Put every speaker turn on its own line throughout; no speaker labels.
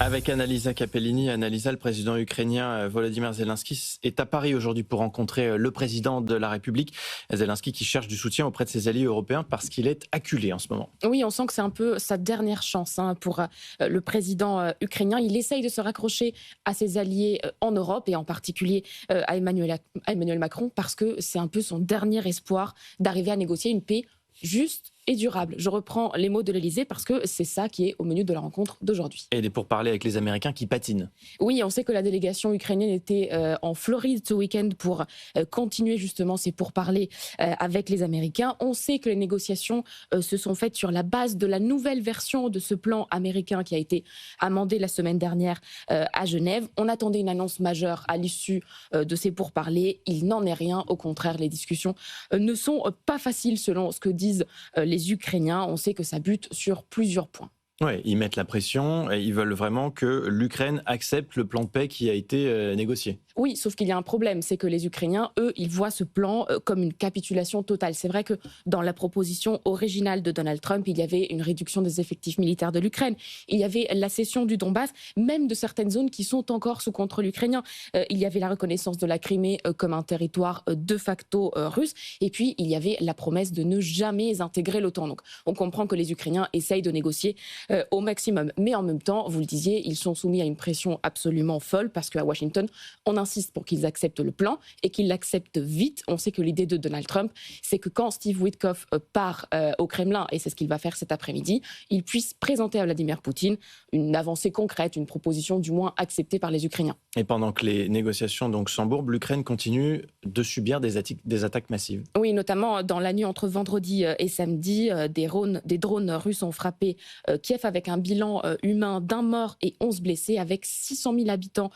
Avec Annalisa Capellini. Annalisa, le président ukrainien Volodymyr Zelensky est à Paris aujourd'hui pour rencontrer le président de la République. Zelensky qui cherche du soutien auprès de ses alliés européens parce qu'il est acculé en ce moment.
Oui, on sent que c'est un peu sa dernière chance pour le président ukrainien. Il essaye de se raccrocher à ses alliés en Europe et en particulier à Emmanuel Macron parce que c'est un peu son dernier espoir d'arriver à négocier une paix juste et durable. Je reprends les mots de l'Elysée parce que c'est ça qui est au menu de la rencontre d'aujourd'hui.
Et des pourparlers avec les Américains qui patinent.
Oui, on sait que la délégation ukrainienne était en Floride ce week-end pour continuer justement ces pourparlers avec les Américains. On sait que les négociations se sont faites sur la base de la nouvelle version de ce plan américain qui a été amendé la semaine dernière à Genève. On attendait une annonce majeure à l'issue de ces pourparlers. Il n'en est rien. Au contraire, les discussions ne sont pas faciles selon ce que disent les Ukrainiens. On sait que ça bute sur plusieurs points.
Oui, ils mettent la pression et ils veulent vraiment que l'Ukraine accepte le plan de paix qui a été négocié.
Oui, sauf qu'il y a un problème, c'est que les Ukrainiens, eux, ils voient ce plan comme une capitulation totale. C'est vrai que dans la proposition originale de Donald Trump, il y avait une réduction des effectifs militaires de l'Ukraine. Il y avait la cession du Donbass, même de certaines zones qui sont encore sous contrôle ukrainien. Il y avait la reconnaissance de la Crimée comme un territoire de facto russe. Et puis, il y avait la promesse de ne jamais intégrer l'OTAN. Donc, on comprend que les Ukrainiens essayent de négocier au maximum. Mais en même temps, vous le disiez, ils sont soumis à une pression absolument folle parce qu'à Washington, on insiste pour qu'ils acceptent le plan et qu'ils l'acceptent vite. On sait que l'idée de Donald Trump, c'est que quand Steve Witkoff part au Kremlin, et c'est ce qu'il va faire cet après-midi, il puisse présenter à Vladimir Poutine une avancée concrète, une proposition du moins acceptée par les Ukrainiens.
Et pendant que les négociations donc s'embourbent, l'Ukraine continue de subir des attaques massives.
Oui, notamment dans la nuit entre vendredi et samedi, des drones russes ont frappé Kiev avec un bilan humain d'un mort et 11 blessés, avec 600 000 habitants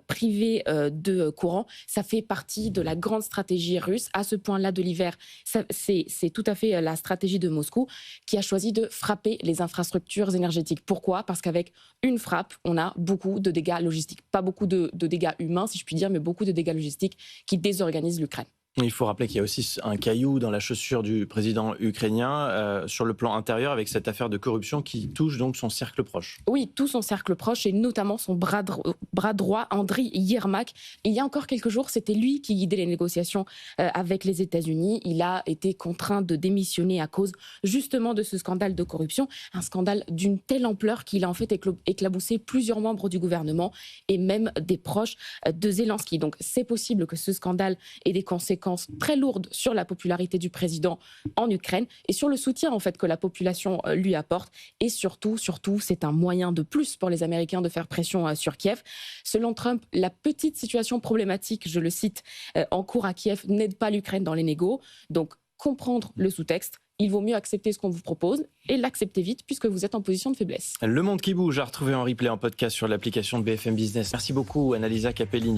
privés de courant. Ça fait partie de la grande stratégie russe. À ce point-là de l'hiver, c'est tout à fait la stratégie de Moscou qui a choisi de frapper les infrastructures énergétiques. Pourquoi ? Parce qu'avec une frappe, on a beaucoup de dégâts logistiques. Pas beaucoup de dégâts humains, si je puis dire, mais beaucoup de dégâts logistiques qui désorganisent l'Ukraine.
Il faut rappeler qu'il y a aussi un caillou dans la chaussure du président ukrainien sur le plan intérieur avec cette affaire de corruption qui touche donc son cercle proche.
Oui, tout son cercle proche et notamment son bras droit, Andriy Yermak. Il y a encore quelques jours, c'était lui qui guidait les négociations avec les États-Unis. Il a été contraint de démissionner à cause justement de ce scandale de corruption. Un scandale d'une telle ampleur qu'il a en fait éclaboussé plusieurs membres du gouvernement et même des proches de Zelensky. Donc c'est possible que ce scandale ait des conséquences très lourde sur la popularité du président en Ukraine et sur le soutien en fait que la population lui apporte. Et surtout, c'est un moyen de plus pour les Américains de faire pression sur Kiev. Selon Trump, la petite situation problématique, je le cite, en cours à Kiev n'aide pas l'Ukraine dans les négos. Donc, comprendre le sous-texte. Il vaut mieux accepter ce qu'on vous propose et l'accepter vite puisque vous êtes en position de faiblesse.
Le monde qui bouge à retrouver en replay en podcast sur l'application de BFM Business. Merci beaucoup Annalisa Capellini.